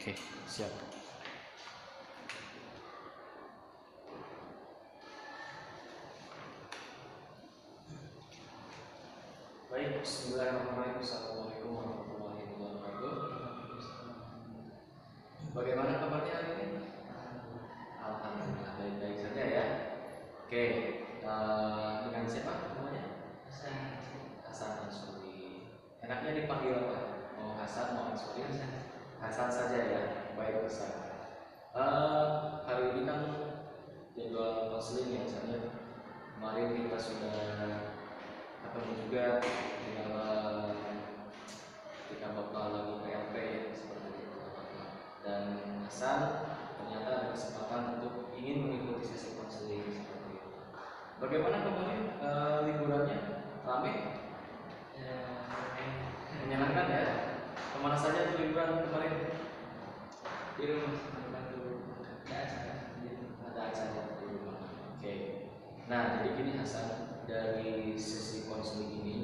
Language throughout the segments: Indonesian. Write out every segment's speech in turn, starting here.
Oke, siap. Baik, bismillahirrahmanirrahim. Assalamualaikum warahmatullahi wabarakatuh. Bagaimana kabarnya hari ini? Alhamdulillah, baik-baik saja ya. Oke, dengan siapa namanya? Hasan Ansori. Enaknya dipanggil apa? Mau Hasan, mau Ansori? Hasan saja ya. Baik, Hasan. Hari ini kan jadwal konseling ya, misalnya kemarin kita sudah ketemu juga di dalam ketika Bapak lagi PLP ya, seperti itu. Dan Hasan ternyata ada kesempatan untuk ingin mengikuti sesi konseling seperti itu. Bagaimana kemarin liburannya? Ramai? Ya, menyenangkan ya. Kemana saja tuh liburan kemarin? Di rumah ada acara di rumah. Oke. Nah, jadi gini Hasan, dari sesi konseling ini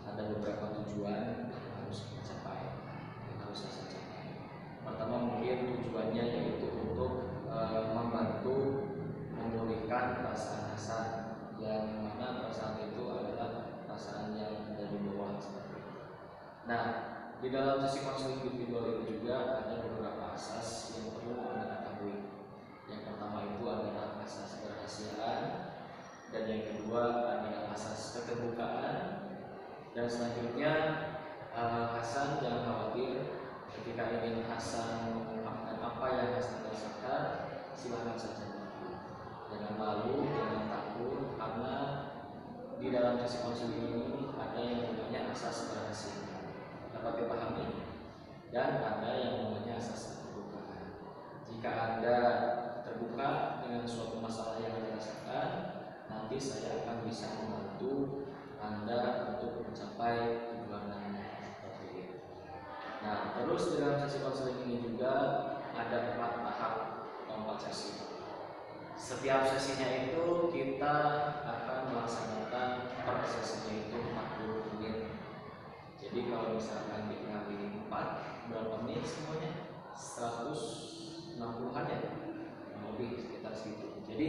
ada beberapa tujuan yang harus kita capai, yang harus saya capai. Pertama mungkin tujuannya yaitu untuk membantu memulihkan perasaan Hasan, yang mana perasaan itu adalah perasaan yang dari bawah seperti itu. Nah, di dalam sesi konseling individual ini juga ada beberapa asas yang perlu Anda ketahui. Yang pertama itu adalah asas kerahasiaan, dan yang kedua adalah asas keterbukaan, dan selanjutnya Hasan jangan khawatir ketika ingin Hasan mengungkapkan apa yang Hasan rasakan, silakan saja. Jangan malu, jangan takut, karena di dalam sesi konseling ini ada yang namanya asas kerahasiaan, dapat dipahami, dan ada yang namanya asas keterbukaan. Jika Anda terbuka dengan suatu masalah yang Anda rasakan, nanti saya akan bisa membantu Anda untuk mencapai tujuan Anda seperti itu. Nah, terus dalam sesi konseling ini juga ada 4 tahap atau 4 sesi. Setiap sesinya itu kita akan melaksanakan per sesinya itu 40 menit. Jadi kalau misalkan dikali 4, berapa menit semuanya? 160-an ya? Lebih sekitar segitu. Jadi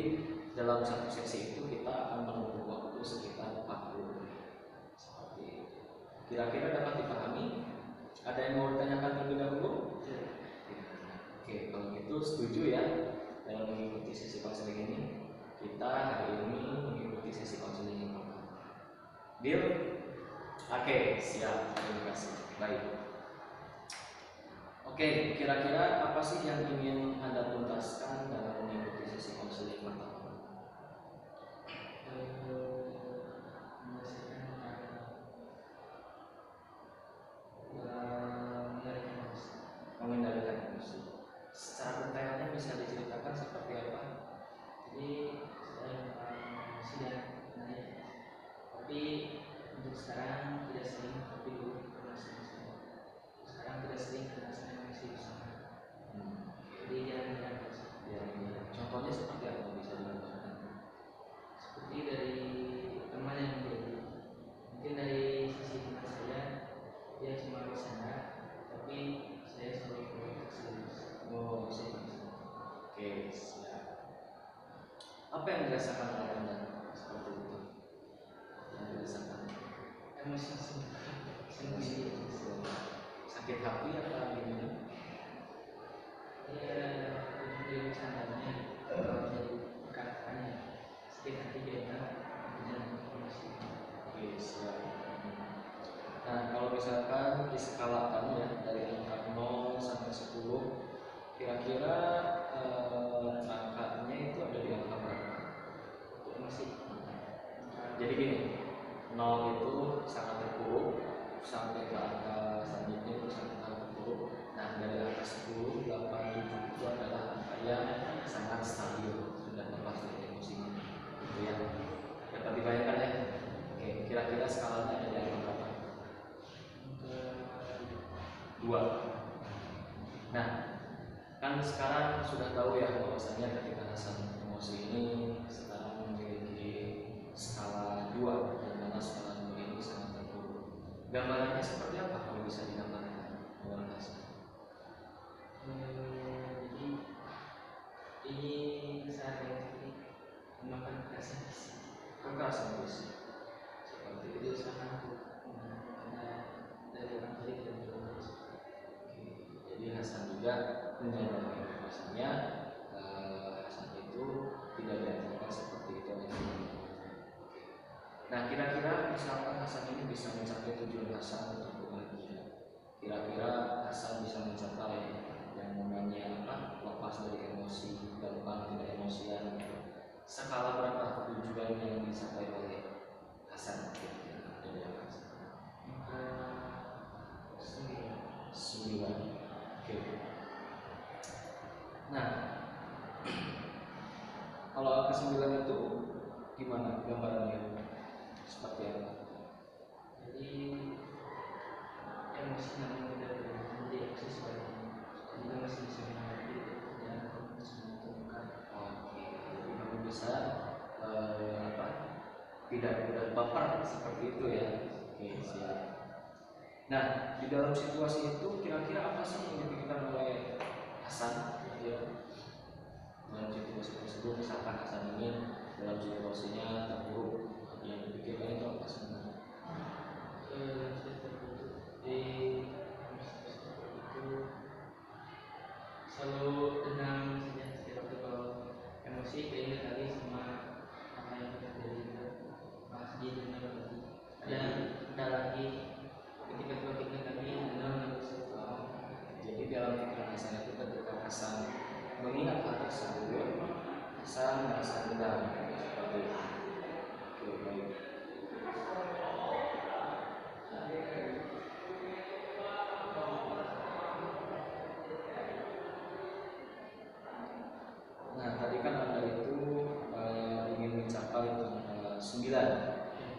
dalam satu sesi itu kita akan menempuh waktu sekitar 40 menit. Seperti itu. Kira-kira dapat dipahami? Ada yang mau ditanyakan terlebih dahulu? Oke, kalau gitu setuju ya dalam mengikuti sesi konseling ini. Kita hari ini mengikuti sesi konseling yang pertama. Deal? Oke, siap. Terima kasih. Baik. Oke, kira-kira apa sih yang ingin Anda tuntaskan dalam mengikuti sesi konseling pertama? Mengendalikan emosi. Secara detailnya bisa diceritakan seperti apa? Jadi saya emosi dan naik, tapi untuk sekarang tidak sering, tapi dulu pernah sering. Sekarang tidak sering karena saya masih bersama. Jadi jarang-jarang. Contohnya seperti apa bisa digambarkan? Seperti dari teman yang menjadi, mungkin dari sisi teman saya, dia cuma bercanda, tapi saya selalu serius. Oh, serius. Oke, siap. Apa yang dirasakan oleh Anda seperti itu? Yang dirasakan? Emosi sendiri. Sakit hati atau gimana? Ya, dari bercandanya, kalau jadi perkataannya sakit hati kita dan emosi. Oke, siap. Nah, kalau misalkan diskalakan ya dari angka 0 sampai 10, kira-kira angkanya itu ada di angka berapa? Untuk emosi. Jadi gini, 0 itu sangat terpuruk, sampai ke angka selanjutnya itu sangat terpuruk. Nah, dari angka 10, 8, 7 itu adalah angka yang sangat stabil, sudah lepas dari emosinya. Itu ya. Dapat dibayangkan ya? Oke, kira-kira skalanya ada di angka berapa? 2. Nah, kan sekarang sudah tahu ya bahwasanya ketika Hasan emosi ini sekarang memiliki skala 2, dan mana skala 2 ini sangat terpuruk. Gambarannya seperti apa kalau bisa digambarkan oleh Hasan? Hasan juga menyadari bahwasanya Hasan itu tidak diajarkan seperti itu. Nah, kira-kira misalkan Hasan ini bisa mencapai tujuan Hasan untuk bahagia, kira-kira Hasan bisa mencapai yang namanya lepas dari emosi, gampang tidak emosian. Skala berapa tujuan yang dicapai oleh Hasan? Sembilan. Oke. Nah, kalau angka 9 itu gimana gambarannya? Seperti apa? Jadi emosi namanya tidak berhenti, jadi emosi sebaliknya. Kita masih bisa menghadapi dan menemukan. Oke, jadi kamu bisa tidak mudah baper seperti itu ya. Oke, siap. Nah, di dalam situasi itu kira-kira apa sih yang dipikirkan oleh Hasan? Ya, dalam situasi tersebut, misalkan Hasan ini dalam situasinya terburuk, yang dipikirkan itu apa sebenarnya? Di itu selalu tenang saja setiap waktu. Kalau emosi keinget lagi sama apa yang terjadi pas di dunia berarti ada lagi ketika kita lagi tenang. Jadi dalam pikiran Hasan itu ketika Hasan mengingat hal tersebut, Hasan merasa tenang seperti itu. Oke, baik. Nah, tadi kan Anda itu ingin mencapai tanggal 9,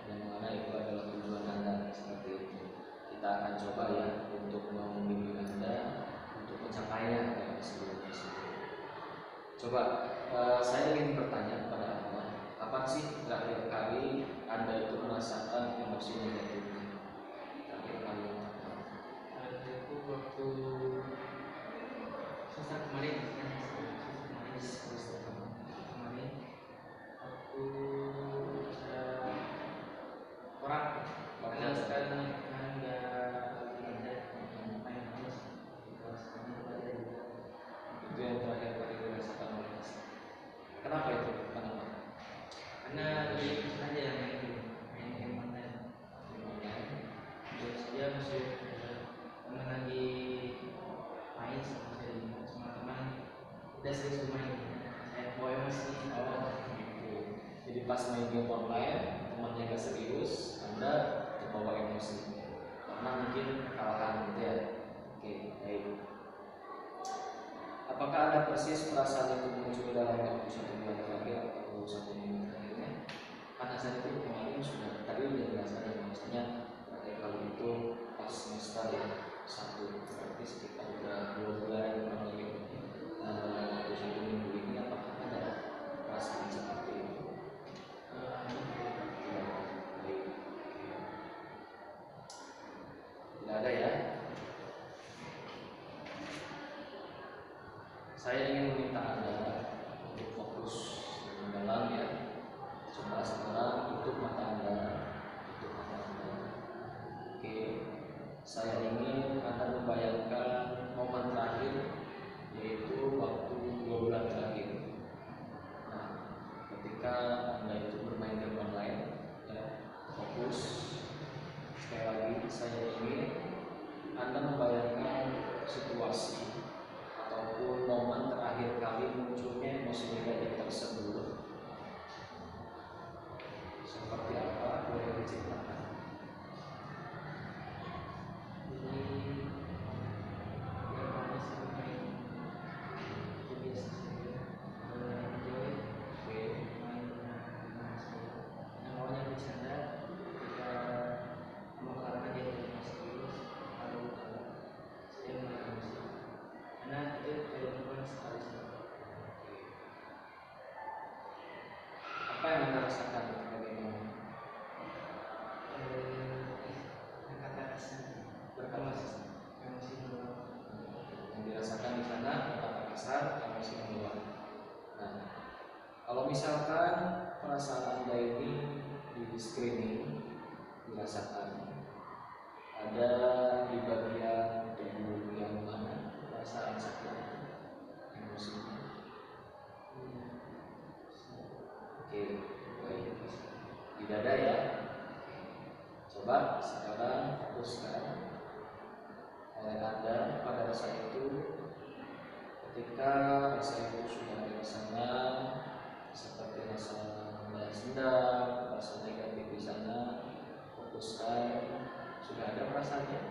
yang mana itu adalah tujuan Anda seperti itu. Kita akan coba ya untuk membimbing Anda untuk mencapainya dalam sebelum tersebut. Coba saya ingin bertanya kepada Anda, kapan sih terakhir kali Anda itu merasakan emosi negatif? Terakhir kali Itu waktu selesai kemarin aku saya orang karena sekarang nggak ada main terus itu yang terakhir kali dirasakan oleh Hasan. Kenapa itu? Kenapa? karena lebih aja yang main game online. Terus dia masuk teman lagi main sama saya sama teman udah serius bermain saya bawa emosi. Oh, gitu. Jadi pas main game online, temannya gak serius, Anda terbawa emosi karena mungkin kekalahan gitu ya. Oke, baik. Apakah ada persis perasaan itu muncul dalam waktu 1 bulan terakhir atau 1 minggu terakhirnya? Kan Hasan itu kemarin sudah tadi udah jelaskan ya, maksudnya terakhir kali itu pas semester 1, berarti sekitar udah 2 bulan kurang lebih. Nah, dalam waktu 1 minggu ini apakah ada perasaan seperti itu? Tidak ada ya. Saya ingin meminta Anda untuk fokus dengan dalam ya. Coba sekarang tutup mata Anda, tutup mata Anda. Oke, saya ingin Anda membayangkan momen terakhir, yaitu waktu 2 bulan terakhir. Nah, ketika Anda itu bermain game online, ya, fokus. Sekali lagi, saya ingin Anda membayangkan situasi ataupun momen terakhir kali munculnya emosi negatif tersebut. Seperti apa? Boleh diceritakan? Apa yang Anda rasakan ketika bagaimana? Yang dirasakan di sana kata kasar, emosi meluap. Nah, kalau misalkan perasaan Anda ini di screening dirasakan ada di bagian tubuh yang mana perasaan Tidak ada ya. Coba sekarang fokuskan oleh Anda pada rasa itu. Ketika rasa itu sudah ada di sana, seperti rasa balas dendam, rasa negatif di sana, fokuskan. Sudah ada perasaannya?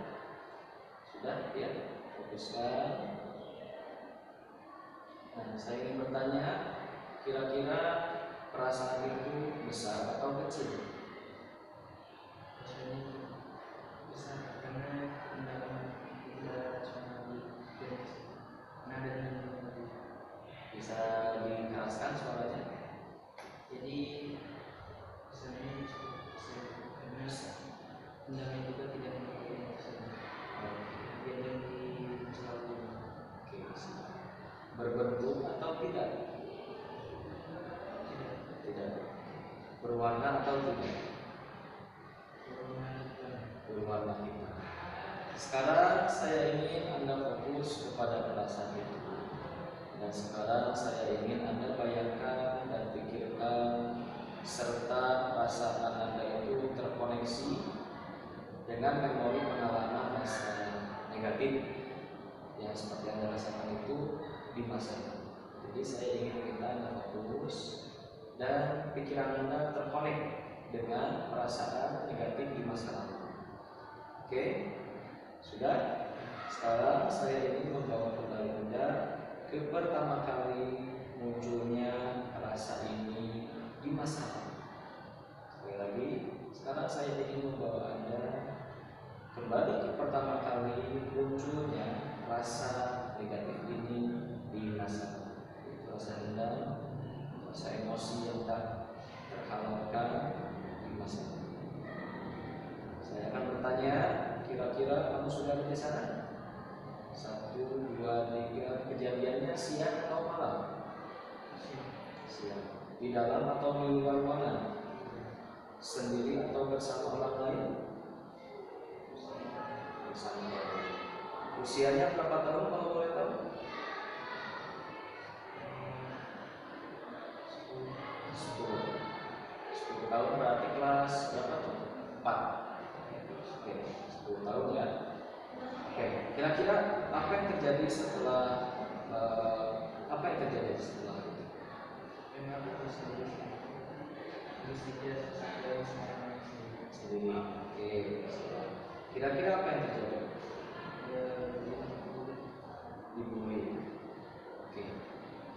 Sudah ya? Fokuskan. Nah, saya ingin bertanya, kira-kira perasaan itu besar atau kecil? Besar, karena pendalaman tidak rasional nada dan Bisa dikeraskan suaranya? jadi misalnya cukup besar karena pendalaman juga tidak mengikuti tersebut bagian yang selalu Oke, siap. Berbentuk atau tidak? Tidak. Berwarna atau tidak? Berwarna hitam. Sekarang saya ingin Anda fokus kepada perasaan itu. Dan sekarang saya ingin Anda bayangkan dan pikirkan serta perasaan Anda itu terkoneksi dengan memori pengalaman masa negatif yang seperti Anda rasakan itu di masa lalu. Jadi saya ingin kita Anda fokus dan pikiran Anda terkonek dengan perasaan negatif di masa lalu. Oke, sudah. Sekarang saya ingin membawa kembali Anda ke pertama kali munculnya rasa ini di masa lalu. Sekali lagi, sekarang saya ingin membawa Anda kembali ke pertama kali munculnya rasa negatif ini di masa lalu. Rasa dendam, rasa emosi yang tak terhalalkan di masa lalu. Saya akan bertanya, kira-kira kamu sudah ada di sana? 1, 2, 3. Kejadiannya siang atau malam? Siang. Di dalam atau di luar ruangan? Sendiri atau bersama orang lain? Bersama orang lain. Usianya berapa tahun kalau boleh tahu? 10 tahun berarti kelas berapa tuh? 4. Oke, 10 tahun ya. Oke, kira-kira apa yang terjadi setelah itu? memang harus sendiri Sendiri. Oke. Kira-kira apa yang terjadi? Dibully. Oke.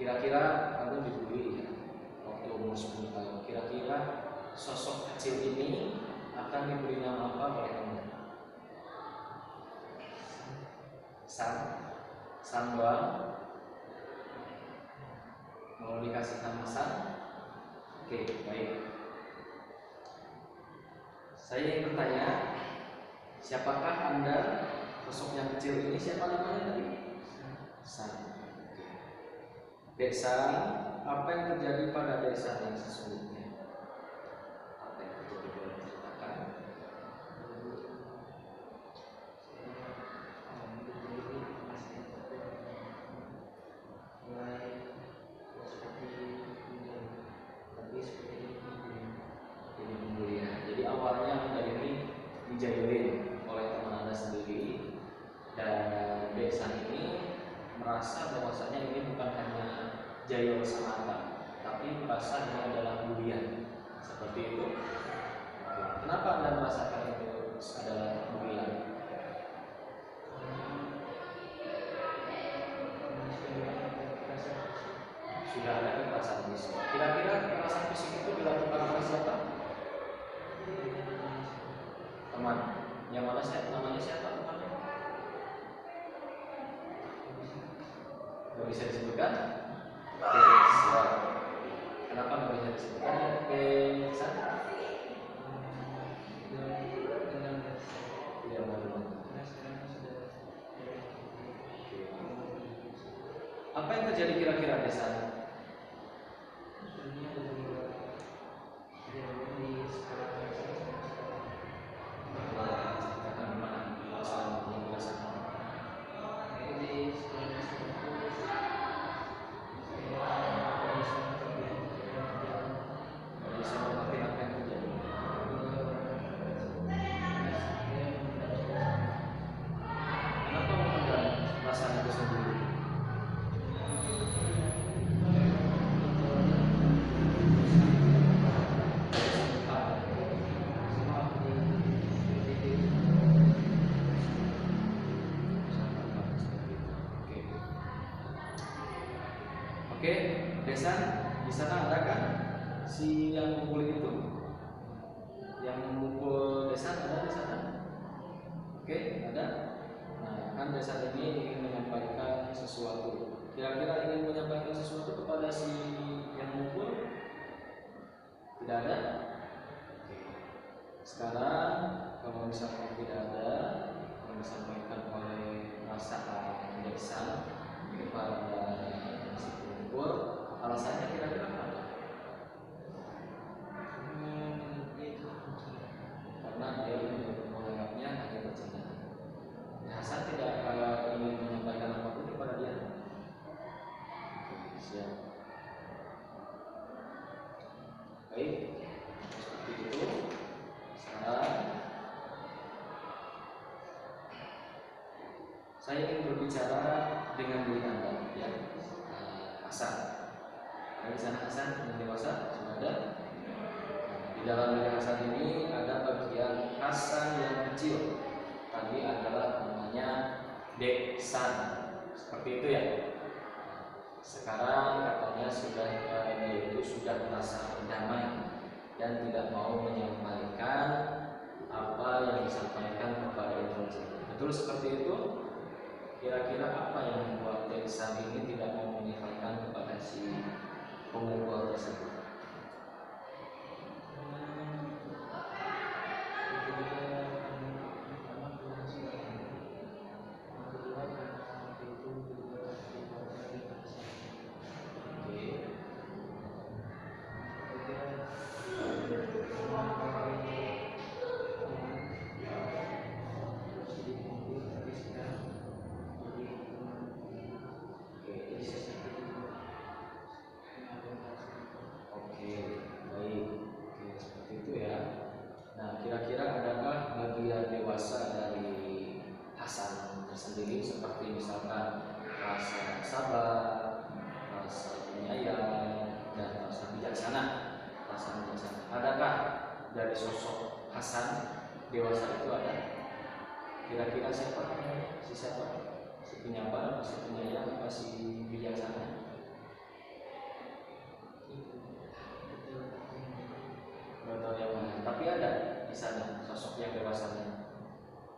Kira-kira kamu dibully ya? Waktu umur 10 tahun. Kira-kira sosok kecil ini akan diberi nama apa oleh kamu? San doang? Mau dikasih nama San? Oke, baik. Saya ingin bertanya, siapakah Anda? Sosok yang kecil ini siapa namanya tadi? San. Dek San, apa yang terjadi pada Dek San yang sesungguhnya? Apa yang terjadi, boleh ceritakan? Jadi awalnya Anda ini dijailin oleh teman Anda sendiri, dan Dek San ini merasa bahwasanya ini bukan hanya jail semata, tapi merasa ini adalah bulian. Seperti itu. Oke. Kenapa Anda merasakan itu adalah bulian? Sudah ada kekerasan fisik. Kira-kira kekerasan fisik itu dilakukan oleh siapa? Teman. Yang mana namanya siapa temannya? Gak bisa disebutkan? Oke, siap. Kenapa gak bisa disebutkan? Oke, sana. Tidak mau. Apa yang terjadi kira-kira di sana? Bisa mengetahui apa yang terjadi? Oke, Desan, di sana ada kan si yang mukul itu? Yang mukul Desan ada di sana? Oke, ada. Nah, kan Desan ini ingin menyampaikan sesuatu. Kira-kira ingin menyampaikan sesuatu kepada si yang mukul? Tidak ada? Oke. Sekarang kalau misalkan tidak ada yang disampaikan oleh rasa Desan kepada si pemukul, alasannya kira-kira apa? Karena dia menganggapnya hanya bercanda. Hasan tidak ingin menyampaikan apapun kepada dia. Oke, siap. Baik, seperti itu. Sekarang saya ingin berbicara dengan diri Anda, ya, Hasan. Di sana Hasan yang dewasa sudah ada. Di dalam diri Hasan ini ada bagian Hasan yang kecil. Tadi adalah namanya Desan, seperti itu ya. Sekarang katanya dia itu sudah merasa berdamai dan tidak mau menyampaikan apa yang disampaikan kepada intelijen. Betul seperti itu. Kira-kira apa yang membuat Desan ini tidak mau menyampaikan kepada si pemukul tersebut? Sendiri seperti misalkan rasa sabar, rasa penyayang, dan rasa bijaksana. Adakah dari sosok Hasan dewasa itu ada? Kira-kira siapa? Si penyabar, si penyayang, apa si bijaksana? Betul yang mana? Tapi ada di sana sosok yang dewasanya.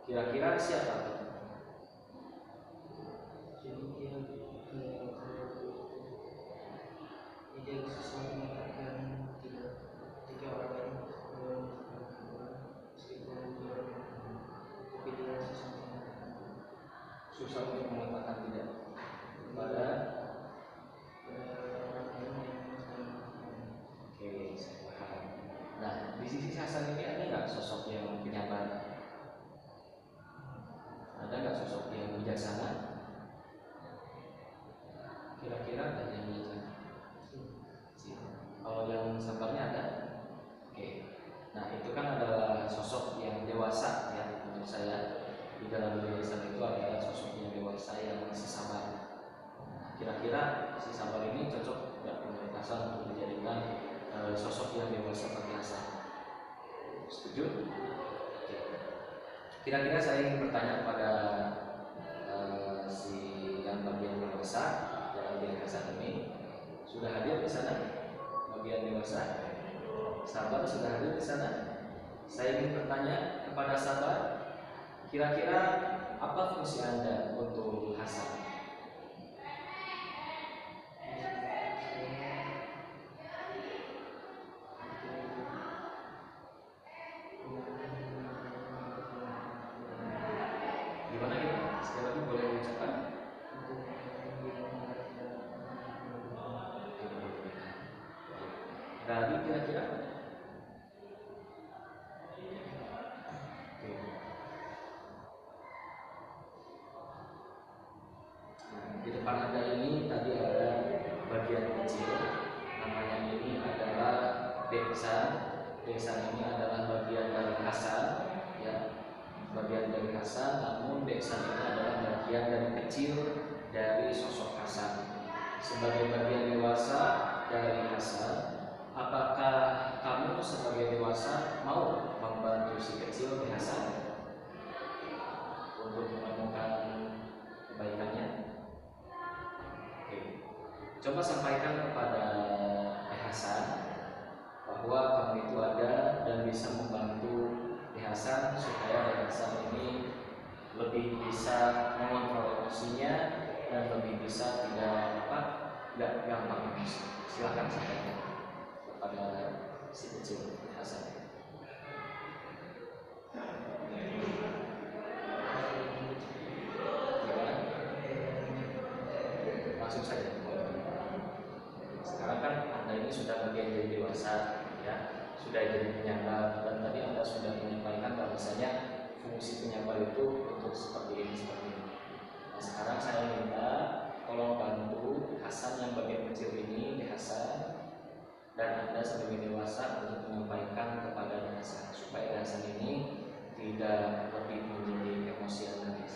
Kira-kira siapa? Sesuatu mengatakan tiga orang lain tapi dia susah untuk mengatakan tidak pada orang lain yang oke, saya paham. Nah, di sisi Hasan ini ada nggak sosok yang penyabar? Ada nggak sosok yang bijaksana? Kira-kira ada yang bijaksana? Kalau yang sabarnya ada? Oke. Nah, itu kan adalah sosok yang dewasa ya menurut saya. Di dalam dewasa itu adalah sosok yang dewasa yang masih sabar. Nah, kira-kira si sabar ini cocok nggak menurut Hasan untuk dijadikan sosok yang dewasa bagi Hasan? Setuju? Oke. Kira-kira saya ingin bertanya kepada si yang bagian dewasa dalam diri Hasan ini, sudah hadir di sana? Bagian dewasa, sabar sudah hadir di sana. Saya ingin bertanya kepada sabar, kira-kira apa fungsi Anda untuk Hasan? Gimana gitu? Sekali lagi boleh diucapkan? Tadi kira-kira di depan Anda ini tadi ada bagian kecil, namanya ini adalah Desan. Desan ini adalah bagian dari Hasan, ya, bagian dari Hasan. Namun Desan ini adalah bagian dari kecil dari sosok Hasan. Sebagai bagian dewasa dari Hasan, apakah kamu sebagai dewasa mau membantu si kecil di Hasan untuk menemukan kebaikannya? Oke. coba sampaikan kepada Hasan bahwa kamu itu ada dan bisa membantu Hasan supaya Hasan ini lebih bisa mengontrol emosinya dan lebih bisa tidak gampang emosi. Silakan sampaikan kepada si kecil Hasan. Langsung saja. Sekarang kan Anda ini sudah bagian dari dewasa, ya, sudah jadi penyangga, dan tadi Anda sudah menyampaikan bahwasanya fungsi penyangga itu untuk seperti ini. Nah, sekarang saya minta tolong bantu Hasan yang bagian kecil ini, Hasan, dan Anda sebagai dewasa untuk menyampaikan kepada Hasan supaya Hasan ini tidak lebih menjadi emosian lagi.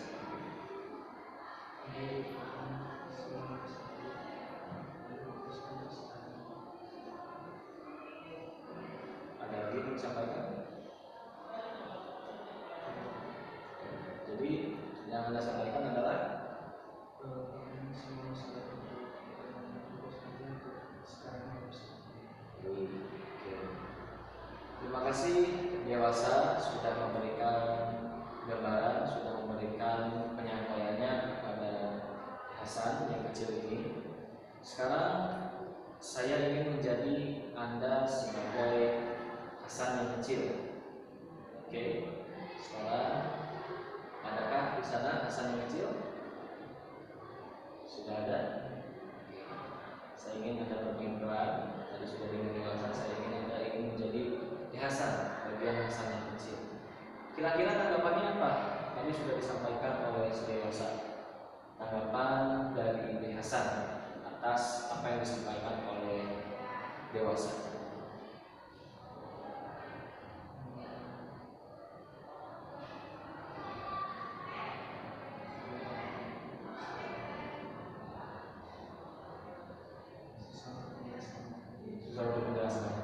Ada lagi yang disampaikan? Jadi yang Anda sampaikan adalah terima kasih dewasa sudah memberikan gambaran, sudah memberikan penyampaiannya kepada Hasan yang kecil ini. Sekarang saya ingin menjadi Anda sebagai Hasan yang kecil. Oke, sekarang adakah di sana Hasan yang kecil? Sudah ada? Saya ingin Anda bermain peran. Tadi sudah dengan dewasa, saya ingin Anda ingin menjadi Hasan, bagian Hasan yang kecil. Kira-kira tanggapannya apa? Tadi sudah disampaikan oleh si dewasa. Tanggapan dari Hasan atas apa yang disampaikan oleh dewasa. Susah untuk menjelaskan.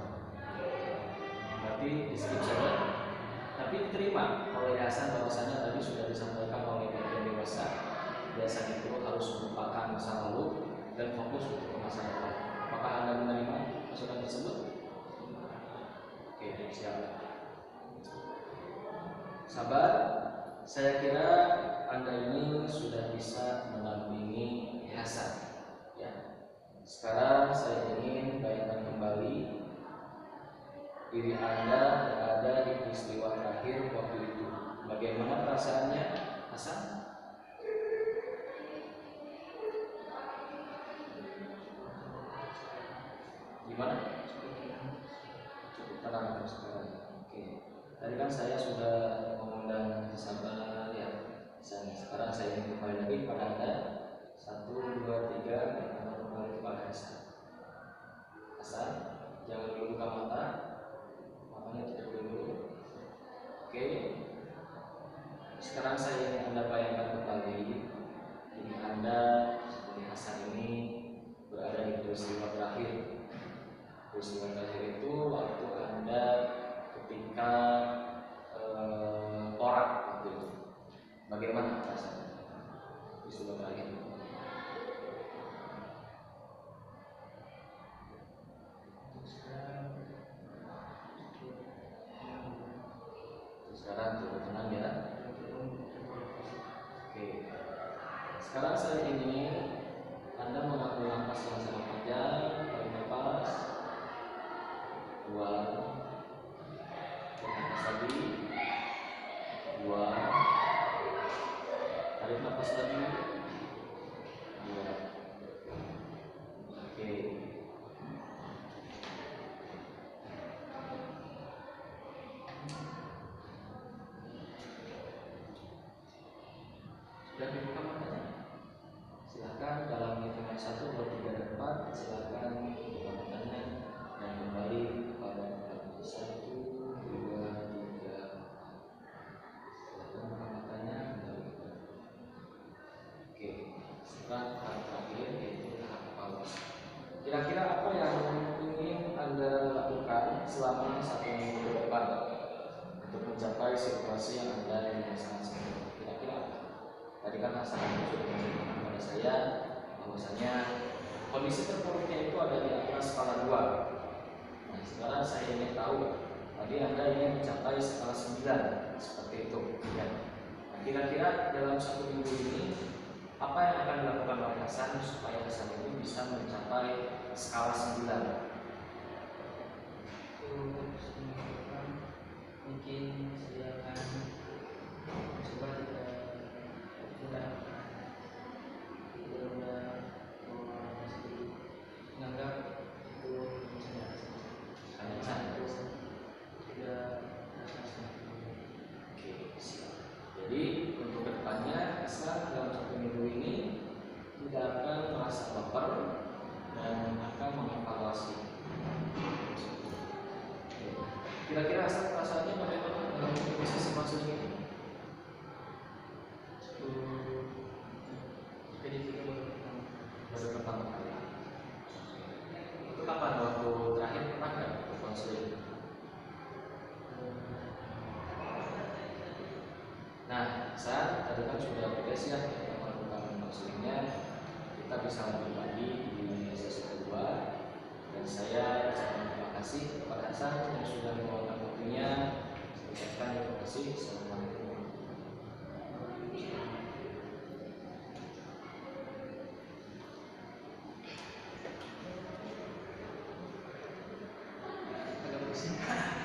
Berarti di skip saja. Tapi diterima oleh Hasan bahwasanya tadi sudah disampaikan oleh bagian dewasa. Biasanya itu harus melupakan masa lalu dan fokus untuk masa depan. Apakah Anda menerima masukan tersebut? Oke, siap. Sabar. Saya kira Anda ini sudah bisa mendampingi Hasan. Ya. Sekarang saya ingin bayangkan kembali diri Anda berada di peristiwa terakhir waktu itu. Bagaimana perasaannya, Hasan? Gimana? Cukup tenang sekarang. Oke. Tadi kan saya sudah mengundang sabar ya. Sekarang saya ingin kembali lagi kepada Anda. 1, 2, 3, dan Anda kembali kepada Hasan. Hasan, jangan dulu buka mata. Matanya tutup dulu. Oke. Sekarang saya ingin Anda bayangkan kembali diri Anda sebagai Hasan ini berada di peristiwa terakhir. Peristiwa terakhir itu waktu Anda ketika porak waktu itu. Bagaimana rasanya peristiwa terakhir itu? Sekarang coba tenang ya. Oke. Sekarang saya ingin Anda mengambil nafas yang sangat panjang. Tarik nafas. Buang. Tarik nafas lagi. Buang. Tarik nafas lagi. Buang. Oke. Sudah dibuka matanya? Silakan dalam hitungan 1, 2, 3, dan 4. Silakan buka matanya dan kembali kepada 1, 2, 3, 4. Silakan buka matanya. Oke. Sekarang tahap terakhir yaitu tahap paus. Kira-kira apa yang ingin Anda lakukan selama 1 minggu ke depan untuk mencapai situasi yang Anda inginkan sendiri? Kira-kira apa? Tadi kan Hasan sudah menceritakan kepada saya bahwasanya kondisi kondisi terpuruknya itu ada di angka skala 2. Nah, sekarang saya ingin tahu, tadi Anda ingin mencapai skala 9, seperti itu. Ya. Nah, kira-kira dalam 1 minggu ini, apa yang akan dilakukan oleh Hasan supaya Hasan ini bisa mencapai skala 9? Mungkin saya akan coba tidak menganggap itu misalnya Hanya satu. tidak rasa. Oke, siap. Jadi untuk kedepannya Hasan dalam 1 minggu ini tidak akan merasa baper dan akan mengevaluasi. Kira-kira Hasan perasaannya bagaimana dalam proses konseling ini? Jadi kita Baru pertama kali. Itu kapan waktu terakhir pernah nggak ikut konseling? Nah, saat tadi kan sudah beres ya kita melakukan konselingnya, kita bisa lanjut lagi di sesi kedua. Dan saya ucapkan terima kasih kepada Hasan yang sudah meluangkan waktunya. Saya ucapkan terima kasih. Assalamualaikum warahmatullahi wabarakatuh. agak pusing.